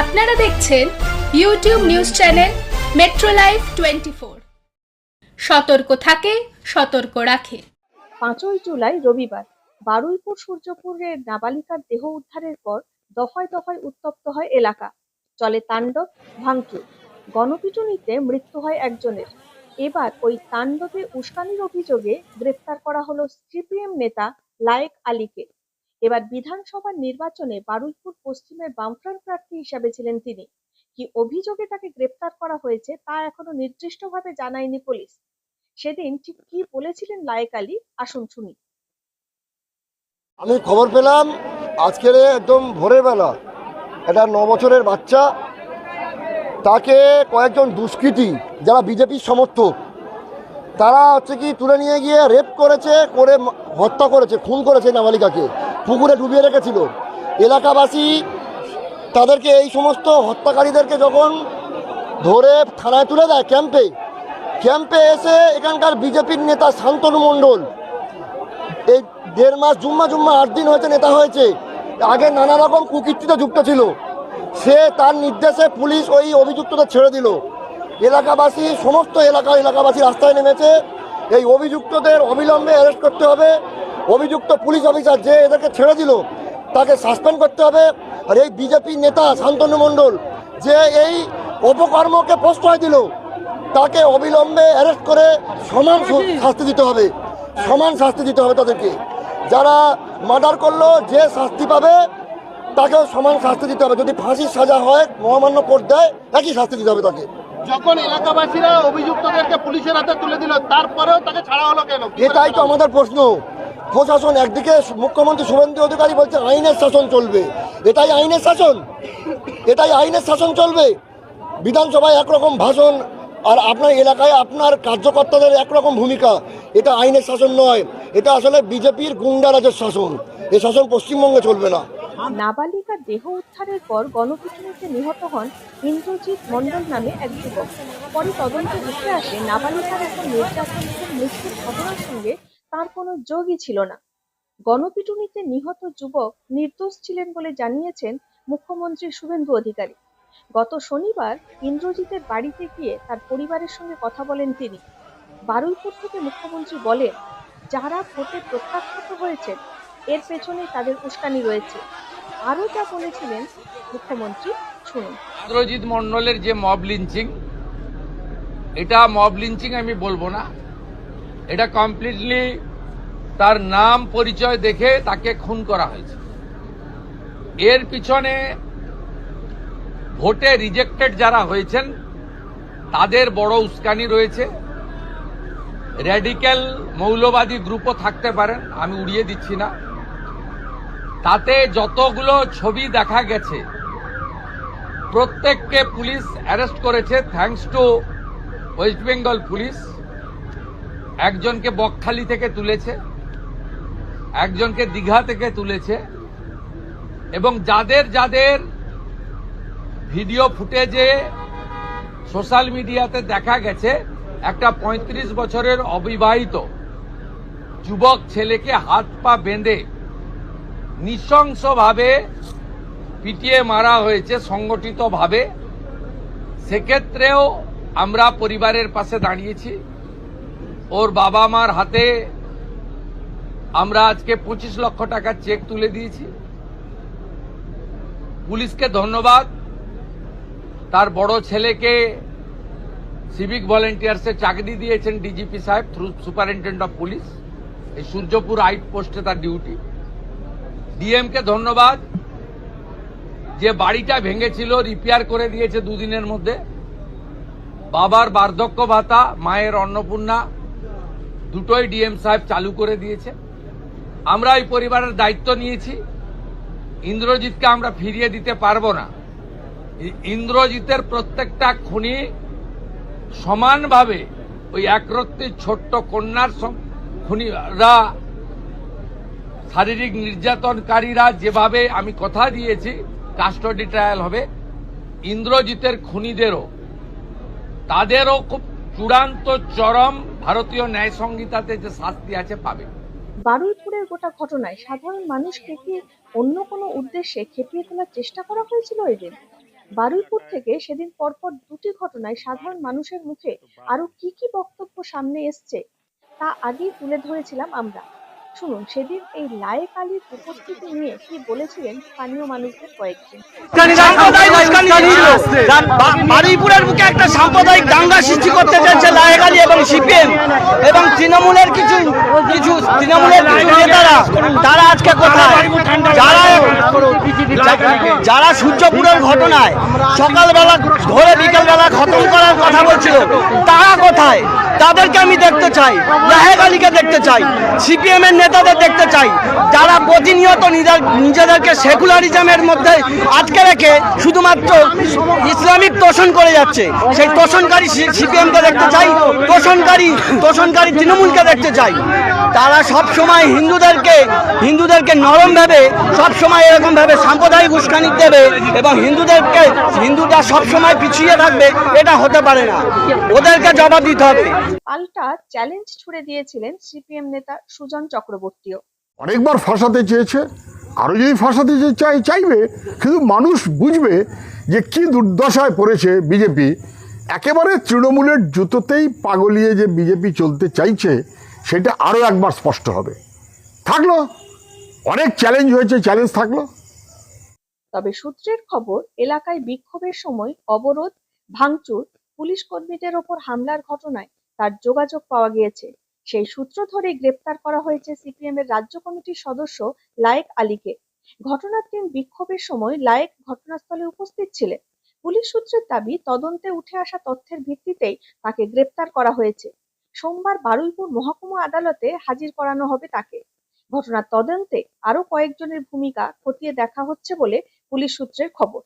আপনারা দেখছেন YouTube news channel metro live 24। সতর্ক থাকে, সতর্ক রাখে। 5ই জুলাই রবিবার বারুইপুর সূর্যপুরের নাবালিকার দেহ উদ্ধারের পর দফায় দফায় উত্তপ্ত হয় এলাকা। চলে তাণ্ডব, ভাঙচুর, গণপিটুনিতে মৃত্যু হয় একজনের। এবার ওই তাণ্ডবে উস্কানির অভিযোগে গ্রেফতার করা হলো সিপিএম নেতা লায়েক আলীকে। এবার বিধানসভা নির্বাচনে বারুইপুর পশ্চিমের বামফ্রন্ট প্রার্থী হিসাবে ছিলেন তিনি। কি অভিযোগে তাকে গ্রেফতার করা হয়েছে তা এখনো নির্দিষ্টভাবে জানায়নি পুলিশ। সেদিন ঠিক কি বলেছিলেন লায়েক আলী, আসুন শুনি। আমি খবর পেলাম আজকের একদম ভোরের বেলা একটা 9 বছরের বাচ্চা, তাকে কয়েকজন দুষ্কৃতী যারা বিজেপির সমর্থক তারা কি তুলে নিয়ে গিয়ে রেপ করেছে, করে হত্যা করেছে, খুন করেছে। নাবালিকাকে পুকুরে ডুবিয়ে রেখেছিল। এলাকাবাসী তাদেরকে, এই সমস্ত হত্যাকারীদেরকে যখন ধরে থানায় তুলে দেয়, ক্যাম্পে এসে এখানকার বিজেপির নেতা শান্তনু মণ্ডল এই 1.5 মাস জুম্মা 8 দিন হয়েছে নেতা হয়েছে, আগে নানা রকম কুকীর্তিতে যুক্ত ছিল। সে তার নির্দেশে পুলিশ ওই অভিযুক্তদের ছেড়ে দিল। এলাকাবাসী, সমস্ত এলাকাবাসী রাস্তায় নেমেছে। এই অভিযুক্তদের অবিলম্বে অ্যারেস্ট করতে হবে। অভিযুক্ত পুলিশ অফিসার যে এদেরকে ছেড়ে দিল তাকে সাসপেন্ড করতে হবে। আর এই বিজেপি নেতা শান্তনু মণ্ডল যে এই অপকর্মকে প্রশ্রয় দিল তাকে অবিলম্বে অ্যারেস্ট করে সমান শাস্তি দিতে হবে। তাদেরকে। যারা মার্ডার করলো যে শাস্তি পাবে তাকেও সমান শাস্তি দিতে হবে। যদি ফাঁসির সাজা হয়, মহামান্য কোর্ট দেয়, একই শাস্তি দিতে হবে তাকে। যখন এলাকাবাসীরা অভিযুক্তদেরকে পুলিশের হাতে তুলে দিল, তারপরেও তাকে ছাড়া হলো কেন? এটাই তো আমাদের প্রশ্ন। প্রশাসন একদিকে, মুখ্যমন্ত্রী শুভেন্দু অধিকারী বলছে আইনের শাসন চলবে। এটাই আইনের শাসন চলবে। বিধানসভায় একরকম ভাষণ, আর আপনার এলাকায় আপনার কার্যকর্তাদের একরকম ভূমিকা। এটা আইনের শাসন নয়, এটা আসলে বিজেপির গুন্ডারাজের শাসন। এই শাসন পশ্চিমবঙ্গে চলবে না। নাবালিকার দেহ উদ্ধারের পর গণপিটুনিতে নিহত হন ইন্দ্রজিৎ মণ্ডল নামে এক যুবক। পরে তদন্তে উঠে আসে নাবালিকার একটা নির্যাতনের মৃত্যুর ঘটনার সঙ্গে তার কোনো যোগই ছিল না। গণপিটুনিতে নিহত যুবক নির্দোষ ছিলেন বলে জানিয়েছেন মুখ্যমন্ত্রী শুভেন্দু অধিকারী। গত শনিবার ইন্দ্রজিতের বাড়িতে গিয়ে তার পরিবারের সঙ্গে কথা বলেন তিনি। বারুইপুর থেকে মুখ্যমন্ত্রী বলেন, যারা ভোটে প্রত্যাখ্যাত হয়েছে এর পেছনে তাদের উস্কানি রয়েছে। আরো যা বলেছিলেন মুখ্যমন্ত্রী, শুনুন। ইন্দ্রজিৎ মণ্ডলের যে মব লিঞ্চিং, এটা মব লিঞ্চিং আমি বলবো না, এটা কমপ্লিটলি তার নাম পরিচয় দেখে তাকে খুন করা হয়েছে। এর পিছনে ভোটে রিজেক্টেড যারা হয়েছেন তাদের বড় উস্কানি রয়েছে। র্যাডিক্যাল মৌলবাদী গ্রুপও থাকতে পারেন, আমি উড়িয়ে দিচ্ছি না। তাতে যতগুলো ছবি দেখা গেছে প্রত্যেককে পুলিশ অ্যারেস্ট করেছে, thanks to West Bengal police. একজনকে বকখালি থেকে তুলেছে, একজনকে দীঘা থেকে তুলেছে, এবং যাদের ভিডিও ফুটেজে সোশ্যাল মিডিয়াতে দেখা গেছে একটা 35 বছরের অবিবাহিত যুবক ছেলেকে হাত পা বেঁধে নৃশংসভাবে পিটিয়ে মারা হয়েছে সংগঠিতভাবে। সেক্ষেত্রেও আমরা পরিবারের পাশে দাঁড়িয়েছি। ওর বাবা মার হাতে আমরা আজকে 25 লক্ষ টাকার চেক তুলে দিয়েছি। পুলিশকে ধন্যবাদ, তার বড় ছেলেকে সিভিক ভলেন্টিয়ার্সে চাকরি দিয়েছেন ডিজিপি সাহেব থ্রু সুপারিনটেন্ডেন্ট অফ পুলিশ। এই সূর্যপুর আউট পোস্টে তার ডিউটি। ডিএমকে ধন্যবাদ যে বাড়িটা ভেঙেছিল রিপেয়ার করে দিয়েছে 2 দিনের মধ্যে। বাবার বার্ধক্য ভাতা, মায়ের অন্নপূর্ণা দুটোই ডিএম সাহেব চালু করে দিয়েছে। আমরা এই পরিবারের দায়িত্ব নিয়েছি। ইন্দ্রজিৎকে আমরা ফিরিয়ে দিতে পারবো না। ইন্দ্রজিতের প্রত্যেকটা খুনি সমানভাবে ওই একরত্তি ছোট্ট কন্যার খুনিরা, শারীরিক নির্যাতনকারীরা যেভাবে আমি কথা দিয়েছি কাস্টডি ট্রায়াল হবে, ইন্দ্রজিতের খুনিদেরও তাদেরও খুব চূড়ান্ত চরম ভারতীয় ন্যায় সংহিতাতে যে শাস্তি আছে পাবে। বারুইপুরের গোটা ঘটনায় সাধারণ মানুষকে কি অন্য কোনো উদ্দেশ্যে খেপিয়ে তোলার চেষ্টা করা হয়েছিল? এদিন বারুইপুর থেকে সেদিন পরপর দুটি ঘটনায় সাধারণ মানুষের মুখে আরো কি কি বক্তব্য সামনে এসছে তা আগেই তুলে ধরেছিলাম আমরা। শুনুন সেদিন এই লায়েক আলীর উপস্থিতি নিয়ে কি বলেছিলেন স্থানীয় মানুষদের কয়েকজন। বারুইপুরের বুকে একটা সাম্প্রদায়িক দাঙ্গা সৃষ্টি করতে চাইছে লায়েক আলী এবং সিপিএম এবং তৃণমূলের কিছু নেতারা। তারা আজকে কোথায়? যারা সূর্যপুরের ঘটনায় সকালবেলা ধরে বিকেলবেলা খতম করার কথা বলছিল, তারা কোথায়? তাদেরকে আমি দেখতে চাই, লায়েক আলীকে দেখতে চাই, সিপিএম এর নেতাদের দেখতে চাই, যারা প্রতিনিয়ত নিজেদেরকে সেকুলারিজমের মধ্যে আটকে রেখে শুধুমাত্র ইসলামিক তোষণ করে যাচ্ছে। সেই তোষণকারী সিপিএমকে দেখতে চাই, তোষণকারী তৃণমূলকে দেখতে চাই। তারা সব সময় হিন্দুদেরকে নরম ভেবে সব সময় এরকম ভাবে সাম্প্রদায়িক উস্কানি দেবে এবং হিন্দুরা সব সময় পিছিয়ে থাকবে, এটা হতে পারে না। ওদেরকে জবাব দিতে হবে। পাল্টা চ্যালেঞ্জ ছুড়ে দিয়েছিলেন সিপিএম নেতা সুজন চক্রবর্তীও। অনেকবার ফাঁসাতে চেয়েছে, আরো যদি ফাঁসাতে চাইবে, কিন্তু মানুষ বুঝবে যে কি দুর্দশায় পড়েছে বিজেপি। একেবারে তৃণমূলের জুতোতেই পাগলিয়ে যে বিজেপি চলতে চাইছে সেটা আরো একবার স্পষ্ট হবে। থাকলো অনেক চ্যালেঞ্জ হয়েছে, চ্যালেঞ্জ থাকলো। তবে সূত্রের খবর, এলাকায় বিক্ষোভের সময় অবরোধ, ভাঙচুর, পুলিশ কর্মীদের ওপর হামলার ঘটনায় তার যোগাযোগ পাওয়া গিয়েছে। সেই সূত্র ধরে গ্রেপ্তার করা হয়েছে সিপিএম এর রাজ্য কমিটির সদস্য লায়েক আলীকে। ঘটনার দিন বিক্ষোভের সময় লায়েক ঘটনাস্থলে উপস্থিত ছিলেন। পুলিশ সূত্রের দাবি, তদন্তে উঠে আসা তথ্যের ভিত্তিতেই তাকে গ্রেপ্তার করা হয়েছে। সোমবার বারুইপুর মহকুমা আদালতে হাজির করানো হবে তাকে। ঘটনার তদন্তে আরো কয়েকজনের ভূমিকা খতিয়ে দেখা হচ্ছে বলে পুলিশ সূত্রের খবর।